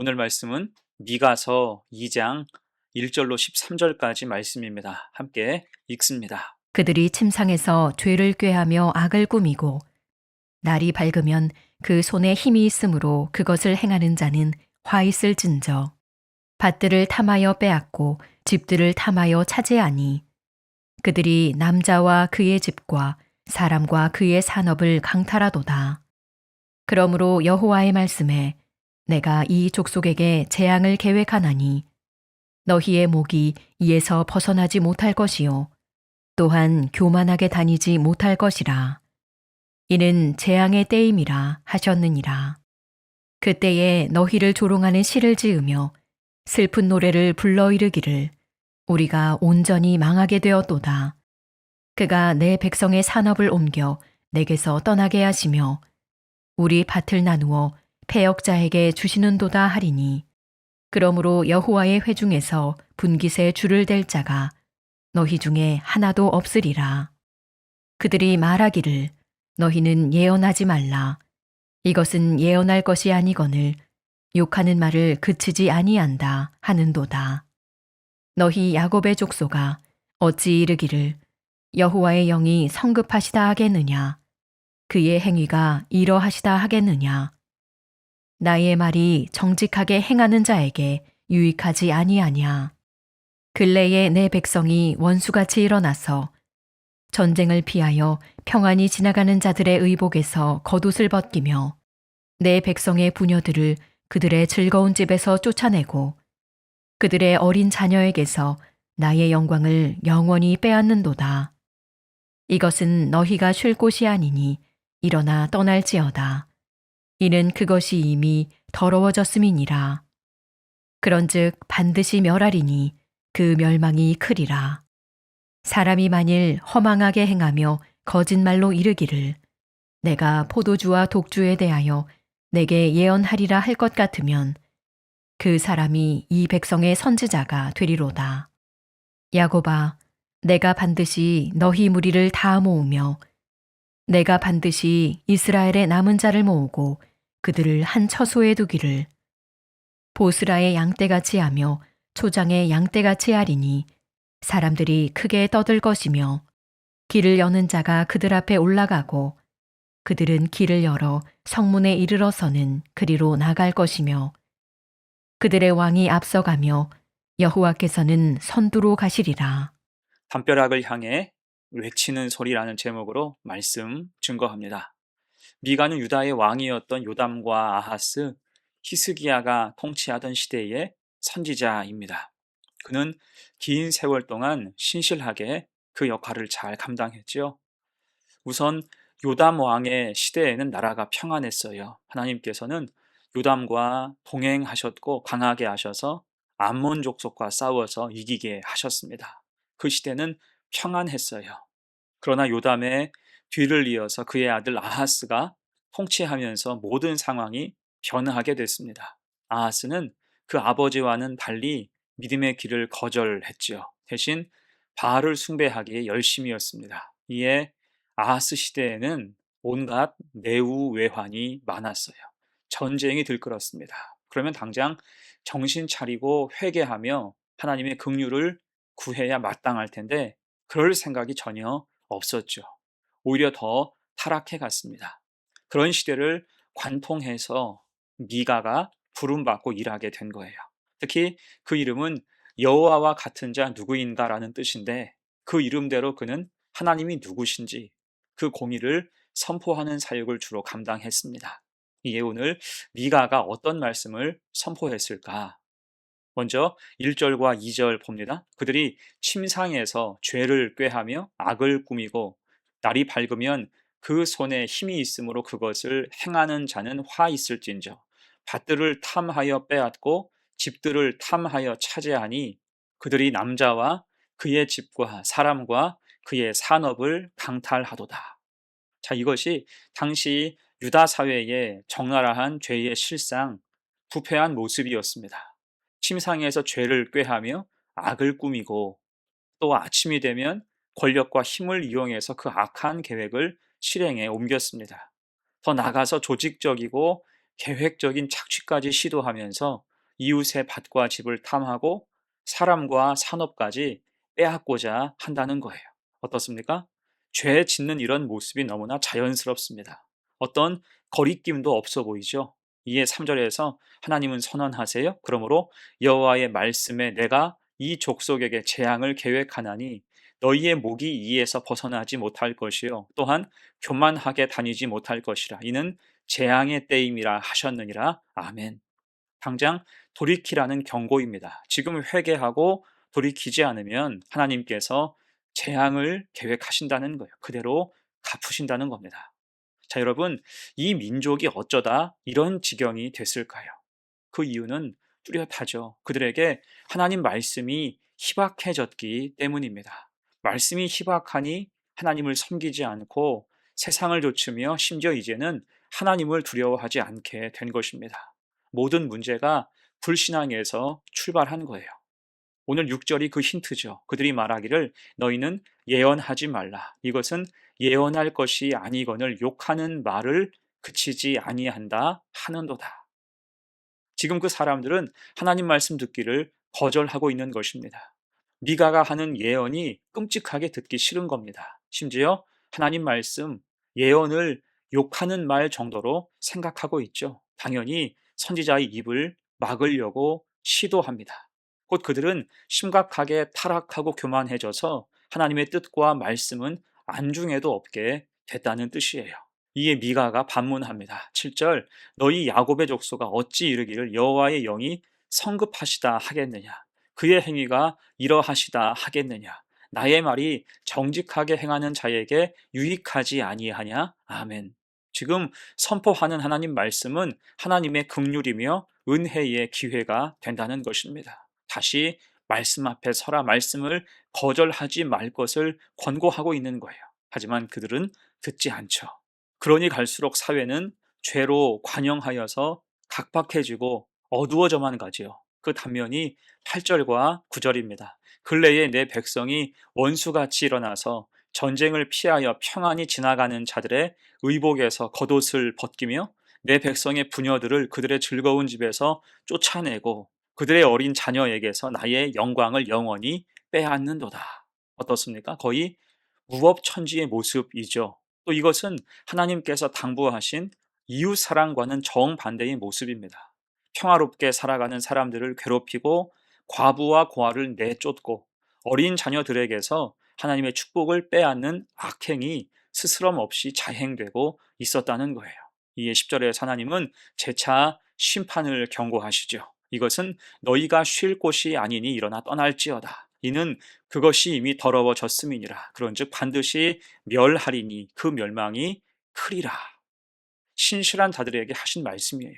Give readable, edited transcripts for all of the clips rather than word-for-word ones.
오늘 말씀은 미가서 2장 1절로 13절까지 말씀입니다. 함께 읽습니다. 그들이 침상에서 죄를 꾀하며 악을 꾸미고 날이 밝으면 그 손에 힘이 있으므로 그것을 행하는 자는 화 있을진저. 밭들을 탐하여 빼앗고 집들을 탐하여 차지하니 그들이 남자와 그의 집과 사람과 그의 산업을 강탈하도다. 그러므로 여호와의 말씀에 내가 이 족속에게 재앙을 계획하나니 너희의 목이 이에서 벗어나지 못할 것이요 또한 교만하게 다니지 못할 것이라. 이는 재앙의 때임이라 하셨느니라. 그때에 너희를 조롱하는 시를 지으며 슬픈 노래를 불러 이르기를 우리가 온전히 망하게 되었도다. 그가 내 백성의 산업을 옮겨 내게서 떠나게 하시며 우리 밭을 나누어 패역자에게 주시는도다 하리니 그러므로 여호와의 회중에서 분깃에 줄을 댈 자가 너희 중에 하나도 없으리라. 그들이 말하기를 너희는 예언하지 말라. 이것은 예언할 것이 아니거늘 욕하는 말을 그치지 아니한다 하는도다. 너희 야곱의 족속아 어찌 이르기를 여호와의 영이 성급하시다 하겠느냐 그의 행위가 이러하시다 하겠느냐 나의 말이 정직하게 행하는 자에게 유익하지 아니하냐. 근래에 내 백성이 원수같이 일어나서 전쟁을 피하여 평안히 지나가는 자들의 의복에서 겉옷을 벗기며 내 백성의 부녀들을 그들의 즐거운 집에서 쫓아내고 그들의 어린 자녀에게서 나의 영광을 영원히 빼앗는도다. 이것은 너희가 쉴 곳이 아니니 일어나 떠날지어다. 이는 그것이 이미 더러워졌음이니라. 그런즉 반드시 멸하리니 그 멸망이 크리라. 사람이 만일 허망하게 행하며 거짓말로 이르기를 내가 포도주와 독주에 대하여 내게 예언하리라 할 것 같으면 그 사람이 이 백성의 선지자가 되리로다. 야곱아, 내가 반드시 너희 무리를 다 모으며 내가 반드시 이스라엘의 남은 자를 모으고 그들을 한 처소에 두기를 보스라의 양떼같이 하며 초장의 양떼같이 하리니 사람들이 크게 떠들 것이며 길을 여는 자가 그들 앞에 올라가고 그들은 길을 열어 성문에 이르러서는 그리로 나갈 것이며 그들의 왕이 앞서가며 여호와께서는 선두로 가시리라. 담벼락을 향해 외치는 소리라는 제목으로 말씀 증거합니다. 미가는 유다의 왕이었던 요담과 아하스, 히스기야가 통치하던 시대의 선지자입니다. 그는 긴 세월 동안 신실하게 그 역할을 잘 감당했죠. 우선 요담 왕의 시대에는 나라가 평안했어요. 하나님께서는 요담과 동행하셨고 강하게 하셔서 암몬 족속과 싸워서 이기게 하셨습니다. 그 시대는 평안했어요. 그러나 요담의 뒤를 이어서 그의 아들 아하스가 통치하면서 모든 상황이 변하게 됐습니다. 아하스는 그 아버지와는 달리 믿음의 길을 거절했지요. 대신 바알을 숭배하기에 열심이었습니다. 이에 아하스 시대에는 온갖 내우외환이 많았어요. 전쟁이 들끓었습니다. 그러면 당장 정신 차리고 회개하며 하나님의 긍휼을 구해야 마땅할 텐데 그럴 생각이 전혀 없었죠. 오히려 더 타락해 갔습니다. 그런 시대를 관통해서 미가가 부름받고 일하게 된 거예요. 특히 그 이름은 여호와와 같은 자 누구인가라는 뜻인데 그 이름대로 그는 하나님이 누구신지 그 공의를 선포하는 사역을 주로 감당했습니다. 이게 오늘 미가가 어떤 말씀을 선포했을까? 먼저 1절과 2절 봅니다. 그들이 침상에서 죄를 꾀하며 악을 꾸미고 날이 밝으면 그 손에 힘이 있으므로 그것을 행하는 자는 화 있을진저 밭들을 탐하여 빼앗고 집들을 탐하여 차지하니 그들이 남자와 그의 집과 사람과 그의 산업을 강탈하도다. 자, 이것이 당시 유다 사회의 적나라한 죄의 실상, 부패한 모습이었습니다. 침상에서 죄를 꾀하며 악을 꾸미고 또 아침이 되면 권력과 힘을 이용해서 그 악한 계획을 실행에 옮겼습니다. 더 나아가서 조직적이고 계획적인 착취까지 시도하면서 이웃의 밭과 집을 탐하고 사람과 산업까지 빼앗고자 한다는 거예요. 어떻습니까? 죄 짓는 이런 모습이 너무나 자연스럽습니다. 어떤 거리낌도 없어 보이죠? 이에 3절에서 하나님은 선언하세요. 그러므로 여호와의 말씀에 내가 이 족속에게 재앙을 계획하나니 너희의 목이 이에서 벗어나지 못할 것이요 또한 교만하게 다니지 못할 것이라. 이는 재앙의 때임이라 하셨느니라. 아멘. 당장 돌이키라는 경고입니다. 지금 회개하고 돌이키지 않으면 하나님께서 재앙을 계획하신다는 거예요. 그대로 갚으신다는 겁니다. 자, 여러분, 이 민족이 어쩌다 이런 지경이 됐을까요? 그 이유는 뚜렷하죠. 그들에게 하나님 말씀이 희박해졌기 때문입니다. 말씀이 희박하니 하나님을 섬기지 않고 세상을 좇으며 심지어 이제는 하나님을 두려워하지 않게 된 것입니다. 모든 문제가 불신앙에서 출발한 거예요. 오늘 6절이 그 힌트죠. 그들이 말하기를 너희는 예언하지 말라. 이것은 예언할 것이 아니거늘 욕하는 말을 그치지 아니한다 하는도다. 지금 그 사람들은 하나님 말씀 듣기를 거절하고 있는 것입니다. 미가가 하는 예언이 끔찍하게 듣기 싫은 겁니다. 심지어 하나님 말씀, 예언을 욕하는 말 정도로 생각하고 있죠. 당연히 선지자의 입을 막으려고 시도합니다. 곧 그들은 심각하게 타락하고 교만해져서 하나님의 뜻과 말씀은 안중에도 없게 됐다는 뜻이에요. 이에 미가가 반문합니다. 7절 너희 야곱의 족속아 어찌 이르기를 여호와의 영이 성급하시다 하겠느냐 그의 행위가 이러하시다 하겠느냐 나의 말이 정직하게 행하는 자에게 유익하지 아니하냐 아멘. 지금 선포하는 하나님 말씀은 하나님의 긍휼이며 은혜의 기회가 된다는 것입니다. 다시 말씀 앞에 서라 말씀을 거절하지 말 것을 권고하고 있는 거예요. 하지만 그들은 듣지 않죠. 그러니 갈수록 사회는 죄로 관영하여서 각박해지고 어두워져만 가지요. 그 단면이 8절과 9절입니다. 근래에 내 백성이 원수같이 일어나서 전쟁을 피하여 평안히 지나가는 자들의 의복에서 겉옷을 벗기며 내 백성의 부녀들을 그들의 즐거운 집에서 쫓아내고 그들의 어린 자녀에게서 나의 영광을 영원히 빼앗는도다. 어떻습니까? 거의 무법천지의 모습이죠. 또 이것은 하나님께서 당부하신 이웃 사랑과는 정반대의 모습입니다. 평화롭게 살아가는 사람들을 괴롭히고 과부와 고아를 내쫓고 어린 자녀들에게서 하나님의 축복을 빼앗는 악행이 스스럼 없이 자행되고 있었다는 거예요. 이에 10절에서 하나님은 재차 심판을 경고하시죠. 이것은 너희가 쉴 곳이 아니니 일어나 떠날지어다. 이는 그것이 이미 더러워졌음이니라. 그런즉 반드시 멸하리니 그 멸망이 크리라. 신실한 자들에게 하신 말씀이에요.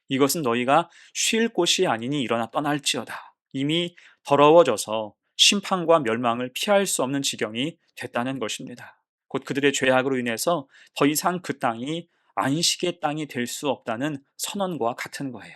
이것은 너희가 쉴 곳이 아니니 일어나 떠날지어다. 이미 더러워져서 심판과 멸망을 피할 수 없는 지경이 됐다는 것입니다. 곧 그들의 죄악으로 인해서 더 이상 그 땅이 안식의 땅이 될 수 없다는 선언과 같은 거예요.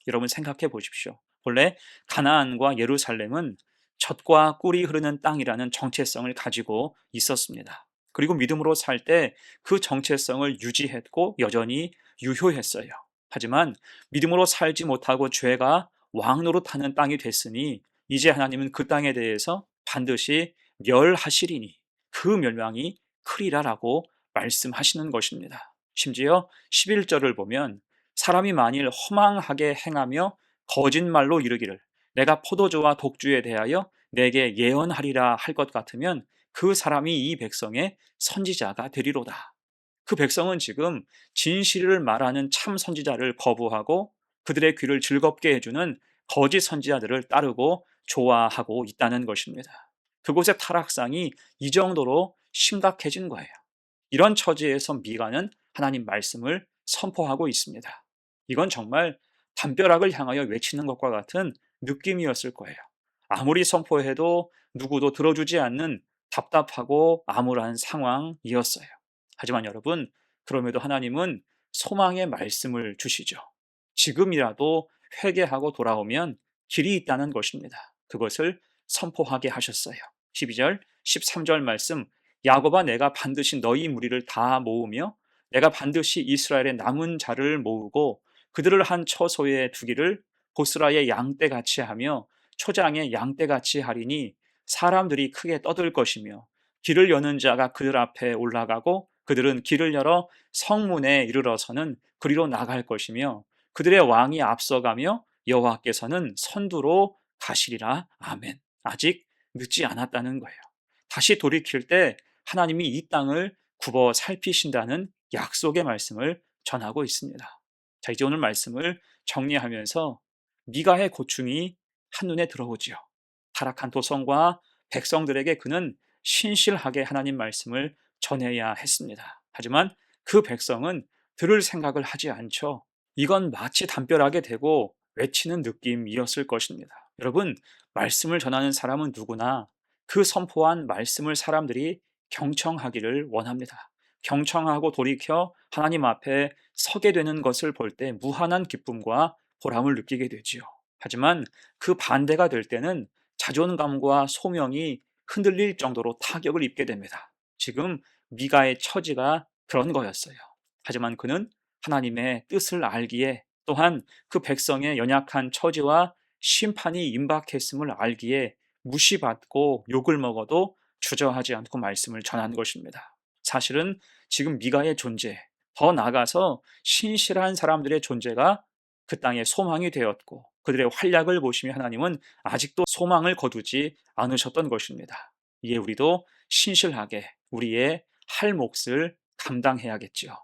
여러분 생각해 보십시오. 본래 가나안과 예루살렘은 젖과 꿀이 흐르는 땅이라는 정체성을 가지고 있었습니다. 그리고 믿음으로 살 때 그 정체성을 유지했고 여전히 유효했어요. 하지만 믿음으로 살지 못하고 죄가 왕노릇하는 땅이 됐으니 이제 하나님은 그 땅에 대해서 반드시 멸하시리니 그 멸망이 크리라라고 말씀하시는 것입니다. 심지어 11절을 보면 사람이 만일 허망하게 행하며 거짓말로 이르기를 내가 포도주와 독주에 대하여 내게 예언하리라 할 것 같으면 그 사람이 이 백성의 선지자가 되리로다. 그 백성은 지금 진실을 말하는 참 선지자를 거부하고 그들의 귀를 즐겁게 해주는 거짓 선지자들을 따르고 좋아하고 있다는 것입니다. 그곳의 타락상이 이 정도로 심각해진 거예요. 이런 처지에서 미가는 하나님 말씀을 선포하고 있습니다. 이건 정말 담벼락을 향하여 외치는 것과 같은 느낌이었을 거예요. 아무리 선포해도 누구도 들어주지 않는 답답하고 암울한 상황이었어요. 하지만 여러분, 그럼에도 하나님은 소망의 말씀을 주시죠. 지금이라도 회개하고 돌아오면 길이 있다는 것입니다. 그것을 선포하게 하셨어요. 12절, 13절 말씀 야곱아 내가 반드시 너희 무리를 다 모으며 내가 반드시 이스라엘의 남은 자를 모으고 그들을 한 처소에 두기를 보스라의 양떼같이 하며 초장의 양떼같이 하리니 사람들이 크게 떠들 것이며 길을 여는 자가 그들 앞에 올라가고 그들은 길을 열어 성문에 이르러서는 그리로 나갈 것이며 그들의 왕이 앞서가며 여호와께서는 선두로 가시리라. 아멘. 아직 늦지 않았다는 거예요. 다시 돌이킬 때 하나님이 이 땅을 굽어 살피신다는 약속의 말씀을 전하고 있습니다. 자, 이제 오늘 말씀을 정리하면서 미가의 고충이 한눈에 들어오지요. 타락한 도성과 백성들에게 그는 신실하게 하나님 말씀을 전해야 했습니다. 하지만 그 백성은 들을 생각을 하지 않죠. 이건 마치 담벼락에 대고 외치는 느낌이었을 것입니다. 여러분, 말씀을 전하는 사람은 누구나 그 선포한 말씀을 사람들이 경청하기를 원합니다. 경청하고 돌이켜 하나님 앞에 서게 되는 것을 볼 때 무한한 기쁨과 보람을 느끼게 되지요. 하지만 그 반대가 될 때는 자존감과 소명이 흔들릴 정도로 타격을 입게 됩니다. 지금 미가의 처지가 그런 거였어요. 하지만 그는 하나님의 뜻을 알기에 또한 그 백성의 연약한 처지와 심판이 임박했음을 알기에 무시받고 욕을 먹어도 주저하지 않고 말씀을 전한 것입니다. 사실은 지금 미가의 존재, 더 나아가서 신실한 사람들의 존재가 그 땅에 소망이 되었고 그들의 활약을 보시며 하나님은 아직도 소망을 거두지 않으셨던 것입니다. 이에 우리도 신실하게 우리의 할 몫을 감당해야겠지요.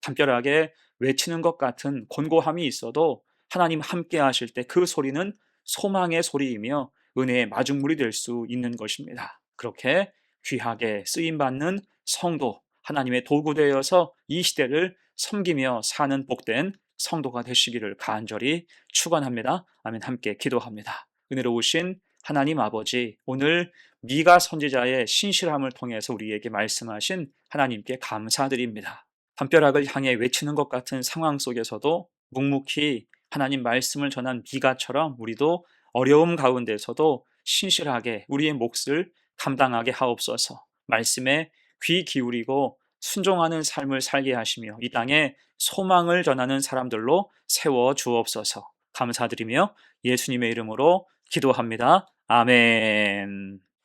담벼락에 외치는 것 같은 곤고함이 있어도 하나님 함께 하실 때 그 소리는 소망의 소리이며 은혜의 마중물이 될 수 있는 것입니다. 그렇게 귀하게 쓰임받는 성도, 하나님의 도구 되어서 이 시대를 섬기며 사는 복된 성도가 되시기를 간절히 축원합니다. 아멘. 함께 기도합니다. 은혜로우신 하나님 아버지, 오늘 미가 선지자의 신실함을 통해서 우리에게 말씀하신 하나님께 감사드립니다. 담벼락을 향해 외치는 것 같은 상황 속에서도 묵묵히 하나님 말씀을 전한 미가처럼 우리도 어려움 가운데서도 신실하게 우리의 몫을 감당하게 하옵소서. 말씀에 귀 기울이고 순종하는 삶을 살게 하시며 이 땅에 소망을 전하는 사람들로 세워 주옵소서. 감사드리며 예수님의 이름으로 기도합니다. 아멘.